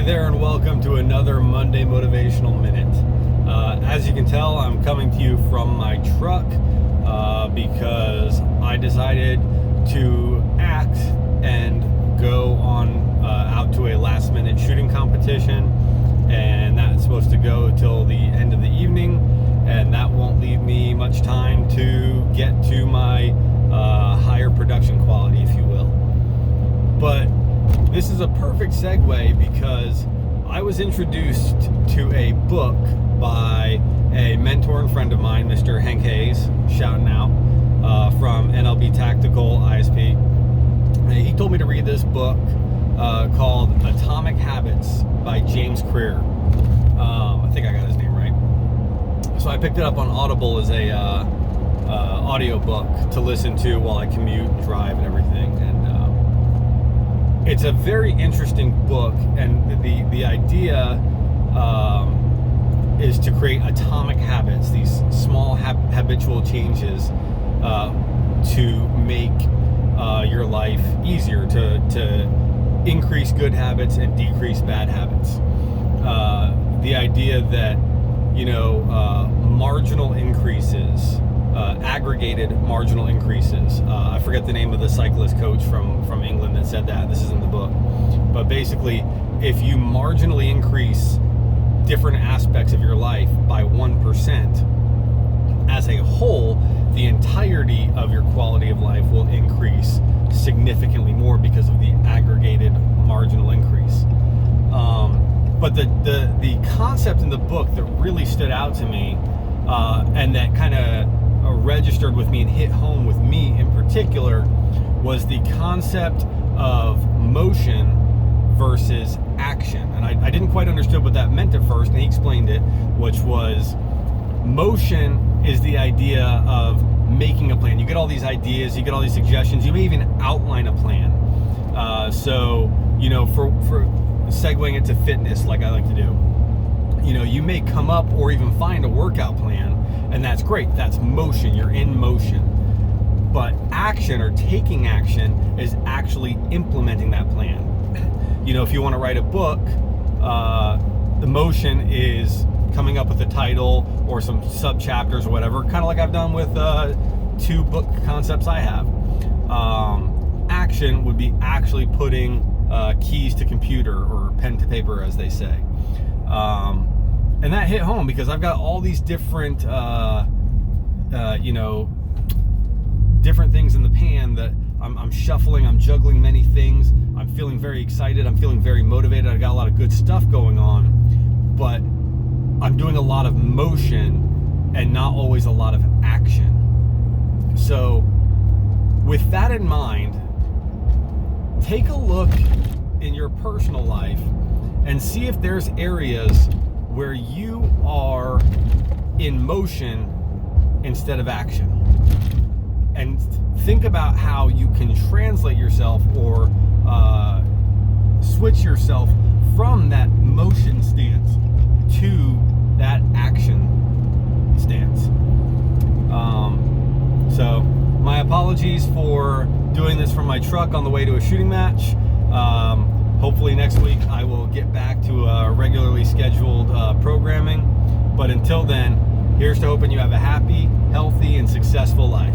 there, and welcome to another Monday Motivational Minute. As you can tell, I'm coming to you from my truck because I decided to act and go on out to a last-minute shooting competition, and that's supposed to go till the end of the evening, and that won't leave me much time to get to my higher production quality, if you will. But this is a perfect segue because I was introduced to a book by a mentor and friend of mine, Mr. Hank Hayes, shouting out, from NLB Tactical ISP. And he told me to read this book called Atomic Habits by James Clear. I think I got his name right. So I picked it up on Audible as a audio book to listen to while I commute and drive and everything. And it's a very interesting book, and the idea is to create atomic habits, these small habitual changes to make your life easier, to increase good habits and decrease bad habits. The idea that, marginal increases, aggregated marginal increases. I forget the name of the cyclist coach from England that said that. This is in the book. But basically, if you marginally increase different aspects of your life by 1%, as a whole, the entirety of your quality of life will increase significantly more because of the aggregated marginal increase. But the concept in the book that really stood out to me, and that kind of registered with me and hit home with me in particular, was the concept of motion versus action. And I didn't quite understand what that meant at first, and he explained it, which was motion is the idea of making a plan. You get all these ideas, you get all these suggestions, you may even outline a plan. So for segueing it to fitness, like I like to do, you may come up or even find a workout plan, and that's great. That's motion. You're in motion. But action, or taking action, is actually implementing that plan. If you want to write a book, the motion is coming up with a title or some sub-chapters or whatever, kind of like I've done with 2 book concepts I have. Action would be actually putting keys to computer, or pen to paper, as they say. And that hit home because I've got all these different, different things in the pan that I'm shuffling, I'm juggling many things. I'm feeling very excited, I'm feeling very motivated, I got a lot of good stuff going on, but I'm doing a lot of motion and not always a lot of action. So with that in mind, take a look in your personal life and see if there's areas where you are in motion instead of action. And think about how you can translate yourself or switch yourself from that motion stance to that action stance. So my apologies for doing this from my truck on the way to a shooting match. Hopefully next week I will get back to regularly scheduled programming. But until then, here's to hoping you have a happy, healthy, and successful life.